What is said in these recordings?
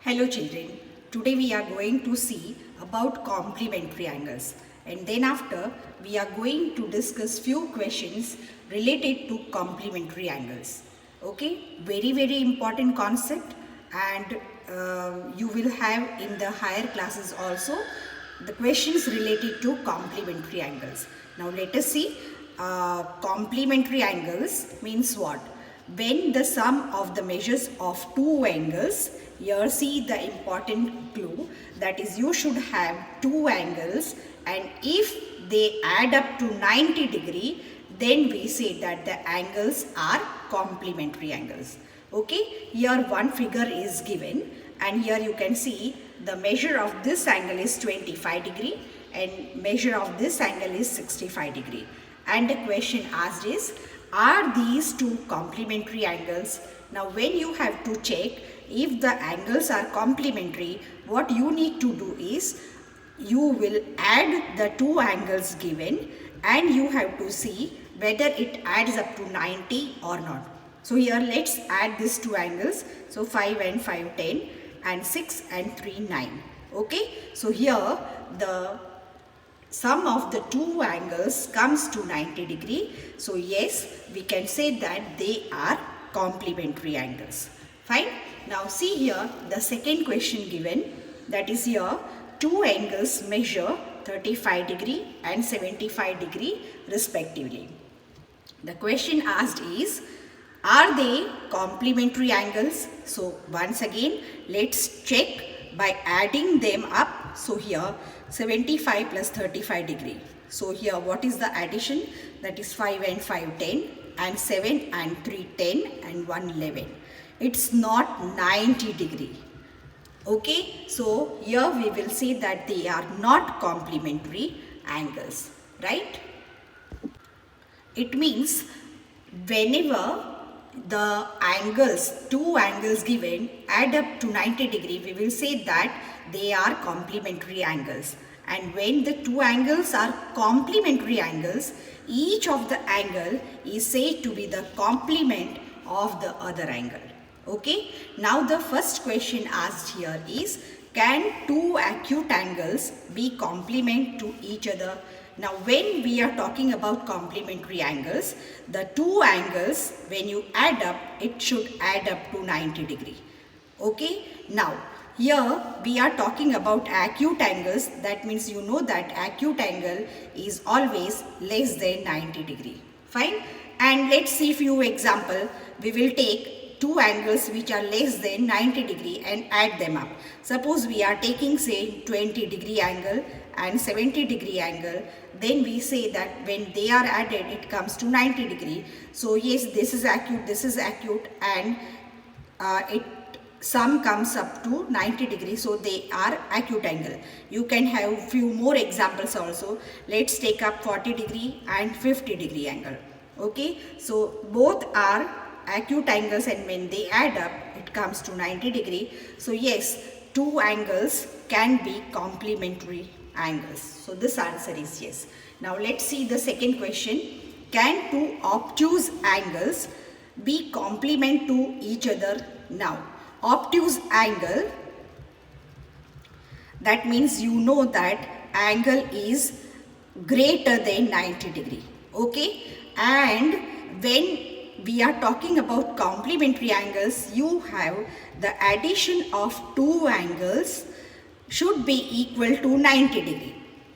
Hello children, today we are going to see about complementary angles and then after we are going to discuss few questions related to complementary angles. Okay, very important concept and you will have in the higher classes also the questions related to complementary angles. Now let us see complementary angles means what? When the sum of the measures of two angles, here see the important clue, that is you should have two angles and if they add up to 90 degree, then we say that the angles are complementary angles. Okay, here one figure is given and here you can see the measure of this angle is 25 degree and measure of this angle is 65 degree. And the question asked is, are these two complementary angles? Now when you have to check if the angles are complementary, what you need to do is you will add the two angles given and you have to see whether it adds up to 90 or not. So here let's add these two angles. So 5 and 5 10 and 6 and 3 9. Okay, so here the sum of the two angles comes to 90 degree. So yes, we can say that they are complementary angles. Fine. Now see here the second question given, that is here two angles measure 35 degree and 75 degree respectively. The question asked is, are they complementary angles? So once again let's check by adding them up. So here 75 plus 35 degree. So here what is the addition? That is 5 and 5 10 and 7 and 3 10 and 1 11. It's not 90 degree. Okay, so here we will say that they are not complementary angles, right? It means whenever the angles, two angles given add up to 90 degree, we will say that they are complementary angles. And when the two angles are complementary angles, each of the angle is said to be the complement of the other angle. Okay, now the first question asked here is, can two acute angles be complement to each other? Now when we are talking about complementary angles, the two angles when you add up, it should add up to 90 degree. Okay, now here we are talking about acute angles. That means you know that acute angle is always less than 90 degree. Fine. And let's see few example. We will take two angles which are less than 90 degree and add them up. Suppose we are taking say 20 degree angle and 70 degree angle, then we say that when they are added it comes to 90 degree. So yes, this is acute and it sum comes up to 90 degree, so they are acute angle. You can have few more examples also. Let's take up 40 degree and 50 degree angle. Okay, so both are acute angles and when they add up it comes to 90 degree. So yes, two angles can be complementary angles. So this answer is yes. Now let's see the second question. Can two obtuse angles be complement to each other? Now obtuse angle, that means you know that angle is greater than 90 degree. Okay, and when we are talking about complementary angles, you have the addition of two angles should be equal to 90 degree.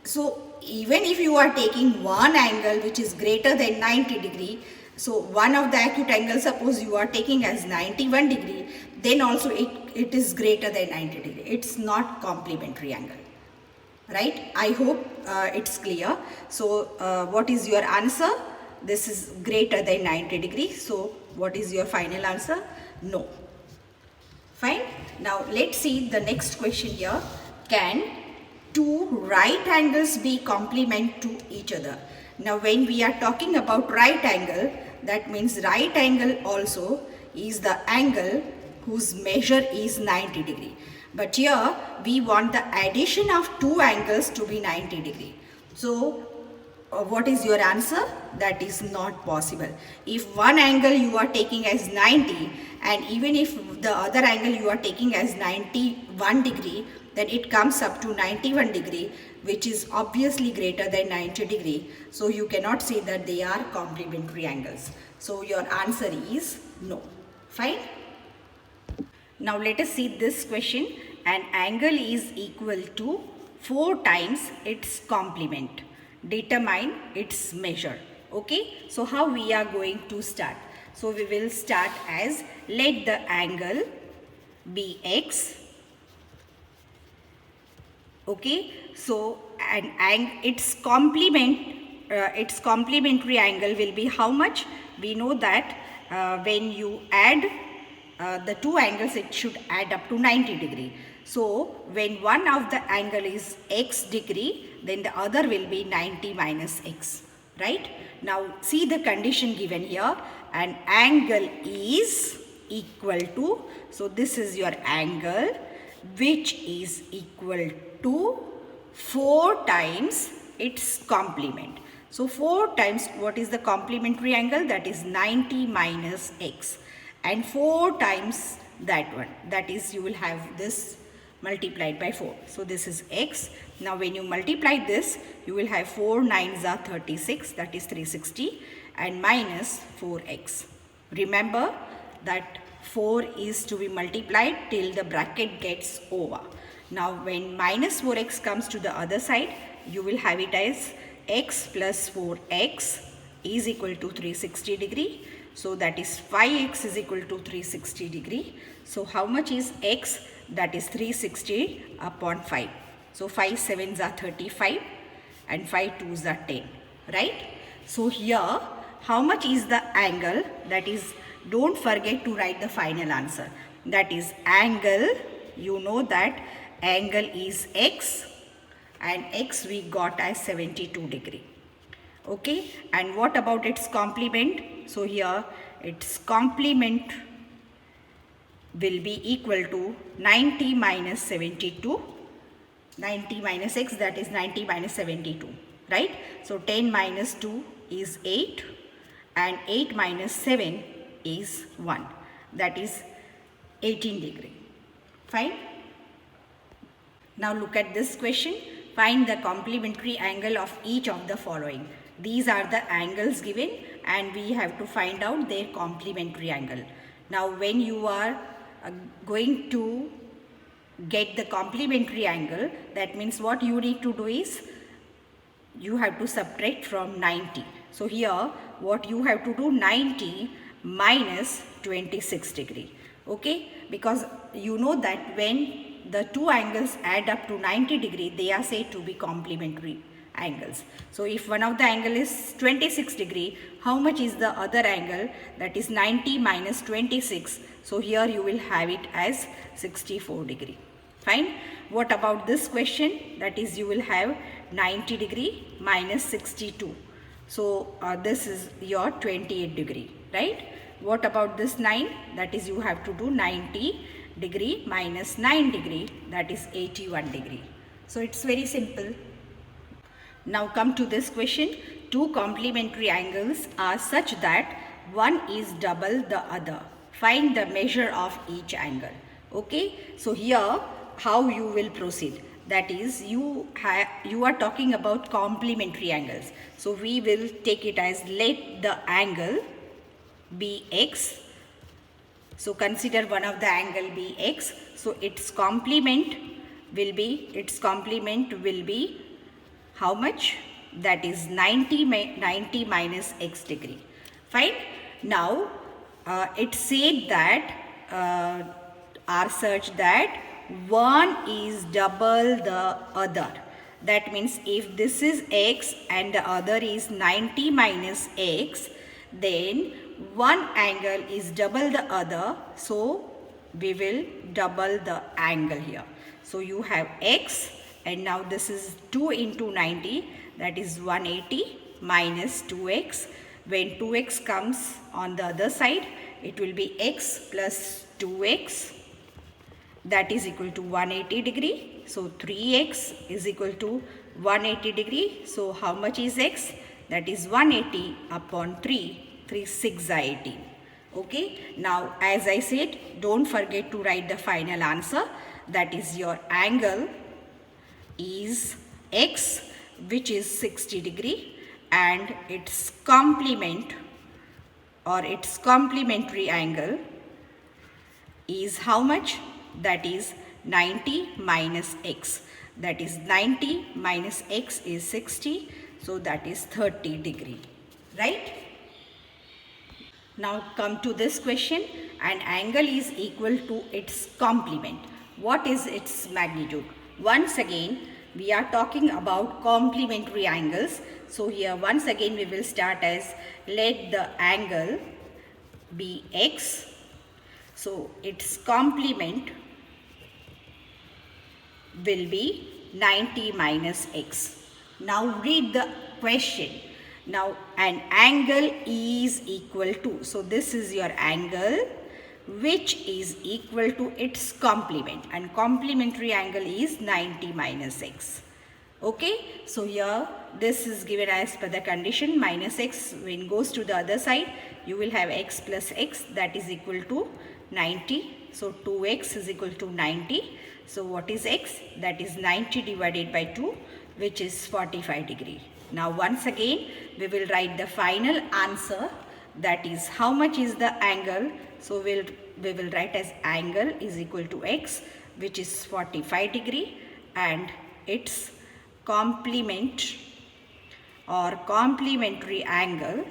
So even if you are taking one angle which is greater than 90 degree, so one of the acute angles, suppose you are taking as 91 degree, then also it is greater than 90 degree. It's not complementary angle. Right? I hope it's clear. So what is your answer? This is greater than 90 degrees. So what is your final answer? No. Fine. Now let's see the next question here. Can two right angles be complement to each other? Now when we are talking about right angle, that means right angle also is the angle whose measure is 90 degree. But here we want the addition of two angles to be 90 degree. So what is your answer? That is not possible. If one angle you are taking as 90 and even if the other angle you are taking as 91 degree, then it comes up to 91 degree, which is obviously greater than 90 degree. So you cannot say that they are complementary angles. So your answer is no. Fine. Now let us see this question. An angle is equal to 4 times its complement. Determine its measure. Okay. So how we are going to start? So we will start as, let the angle be x. Okay. So its complementary angle will be how much? We know that when you add the two angles, it should add up to 90 degree. So when one of the angle is x degree, then the other will be 90 minus x, right? Now see the condition given here. An angle is equal to, so this is your angle, which is equal to 4 times its complement. So 4 times, what is the complementary angle? That is 90 minus x. And 4 times that one, that is, you will have this multiplied by 4. So this is x. Now when you multiply this, you will have 4 9s are 36, that is 360, and minus 4x. Remember that 4 is to be multiplied till the bracket gets over. Now when minus 4x comes to the other side, you will have it as x plus 4x is equal to 360 degree. So that is 5x is equal to 360 degree. So how much is x? That is 360 upon 5. So 5 7s are 35 and 5 2s are 10, right? So here, how much is the angle? That is, don't forget to write the final answer. That is angle, you know that angle is x, and x we got as 72 degree. Okay, and what about its complement? So here its complement will be equal to 90 minus 72, 90 minus x, that is 90 minus 72, right? So 10 minus 2 is 8 and 8 minus 7 is 1, that is 18 degree. Fine. Now look at this question. Find the complementary angle of each of the following. These are the angles given and we have to find out their complementary angle. Now when you are going to get the complementary angle, that means what you need to do is you have to subtract from 90. So here what you have to do, 90 minus 26 degree. Okay, because you know that when the two angles add up to 90 degree, they are said to be complementary angles. So if one of the angle is 26 degree, how much is the other angle? That is 90 minus 26. So here you will have it as 64 degree. Fine. What about this question? That is, you will have 90 degree minus 62. So this is your 28 degree, right? What about this 9? That is, you have to do 90 degree minus 9 degree, that is 81 degree. So it's very simple. Now come to this question. Two complementary angles are such that one is double the other. Find the measure of each angle. Okay, so here how you will proceed? That is, you are talking about complementary angles. So we will take it as, let the angle be x. So consider one of the angle be x. So its complement will be how much? That is 90 minus x degree. Fine. Now it said that our search that one is double the other. That means if this is x and the other is 90 minus x, then one angle is double the other. So we will double the angle here. So you have x, and now this is 2 into 90, that is 180 minus 2x. When 2x comes on the other side, it will be x plus 2x, that is equal to 180 degree. So 3x is equal to 180 degree. So how much is x? That is 180 upon 3, 6 are 18. Okay, now as I said, don't forget to write the final answer. That is your angle is x, which is 60 degree, and its complement or its complementary angle is how much? That is 90 minus x. That is 90 minus x is 60. So that is 30 degree. Right? Now come to this question. An angle is equal to its complement. What is its magnitude? Once again, we are talking about complementary angles. So here once again we will start as let the angle be x. So its complement will be 90 minus x. Now read the question. Now an angle is equal to, so this is your angle which is equal to its complement, and complementary angle is 90 minus x. Okay, so here this is given as per the condition minus x. When goes to the other side, you will have x plus x, that is equal to 90. So 2x is equal to 90. So what is x? That is 90 divided by 2, which is 45 degree. Now once again we will write the final answer, that is how much is the angle. So we will write as angle is equal to x, which is 45 degree, and its complement or complementary angle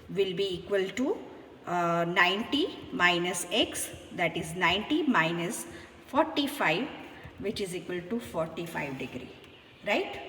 will be equal to 90 minus x, that is 90 minus 45, which is equal to 45 degree. Right?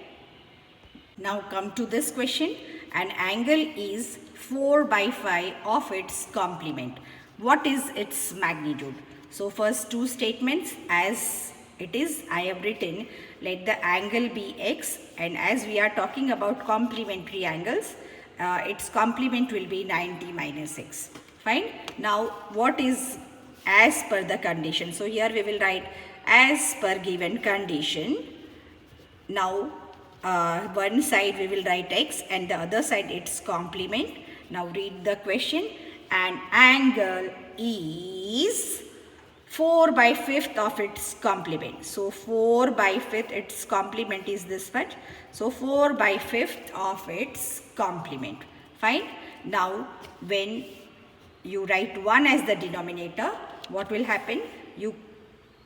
Now come to this question. An angle is 4 by 5 of its complement. What is its magnitude? So first two statements as it is, I have written let the angle be x, and as we are talking about complementary angles, its complement will be 90 minus x. Fine. Now what is as per the condition? So here we will write as per given condition. Now one side we will write x and the other side its complement. Now read the question. An angle is 4 by 5th of its complement. So 4 by 5th, its complement is this much. So 4 by 5th of its complement. Fine. Now when you write 1 as the denominator, what will happen? You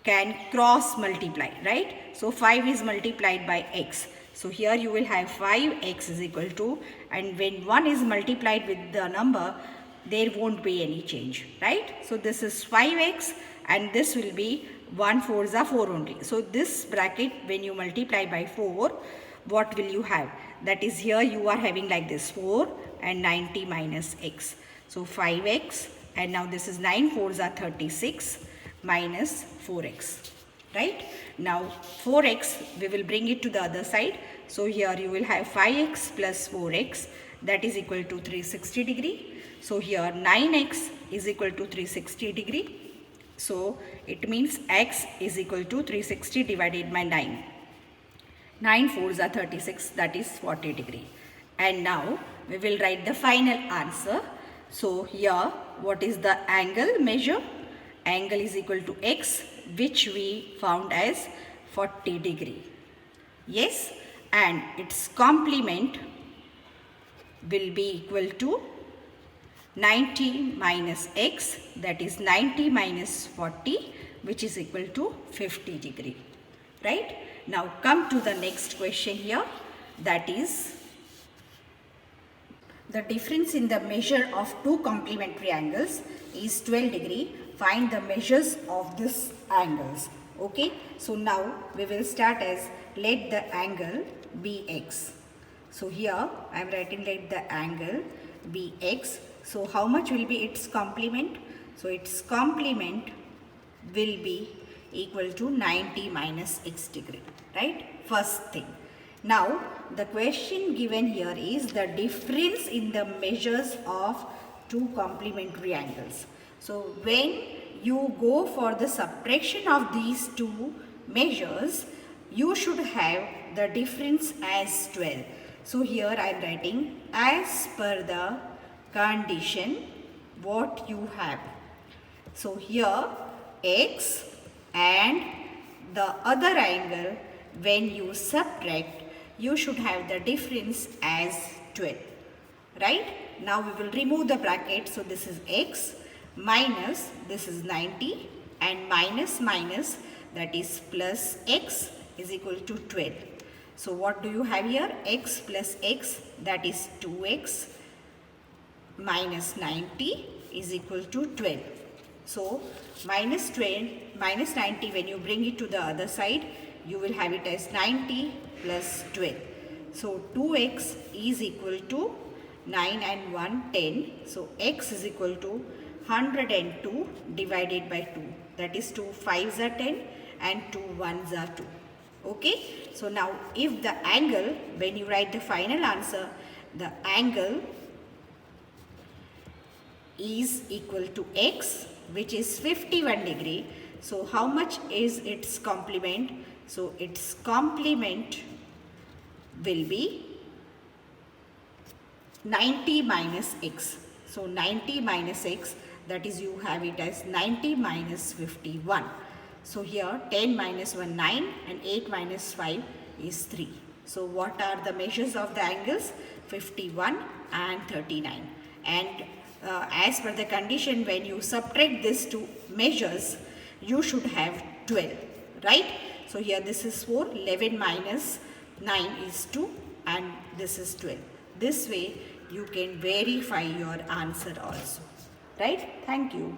can cross multiply, right? So 5 is multiplied by x. So here you will have 5x is equal to, and when 1 is multiplied with the number, there won't be any change, right? So this is 5x and this will be 1 4s are 4 only. So this bracket when you multiply by 4, what will you have? That is here you are having like this 4 and 90 minus x. So 5x, and now this is 9 4s are 36 minus 4x. Right? Now 4x we will bring it to the other side. So here you will have 5x plus 4x, that is equal to 360 degree. So here 9x is equal to 360 degree. So it means x is equal to 360 divided by 9. 9 4s are 36, that is 40 degree. And now we will write the final answer. So here what is the angle measure? Angle is equal to x, which we found as 40 degree. Yes, and its complement will be equal to 90 minus x, that is 90 minus 40, which is equal to 50 degree. Right? Now come to the next question here, that is the difference in the measure of two complementary angles is 12 degree. Find the measures of these angles. Okay, so now we will start as let the angle be x. So here I am writing let the angle be x. So how much will be its complement? So its complement will be equal to 90 minus x degree, right? First thing. Now the question given here is the difference in the measures of two complementary angles. So when you go for the subtraction of these two measures, you should have the difference as 12. So here I am writing as per the condition what you have. So here x and the other angle, when you subtract, you should have the difference as 12. Right? Now we will remove the bracket. So this is x minus, this is 90, and minus minus, that is plus x is equal to 12. So what do you have here? X plus x, that is 2x minus 90 is equal to 12. So minus 12, minus 90, when you bring it to the other side, you will have it as 90 plus 12. So 2x is equal to 9 and 1, 10. So x is equal to 102 divided by 2. That is 2 5s are 10 and 2 1s are 2. Okay. So now if the angle, when you write the final answer, the angle is equal to x, which is 51 degree. So how much is its complement? So its complement will be 90 minus x. So 90 minus x, that is you have it as 90 minus 51. So here 10 minus 1 9 and 8 minus 5 is 3. So what are the measures of the angles? 51 and 39. And as per the condition, when you subtract these two measures, you should have 12. Right? So here this is 4, 11 minus 9 is 2 and this is 12. This way you can verify your answer also. Right? Thank you.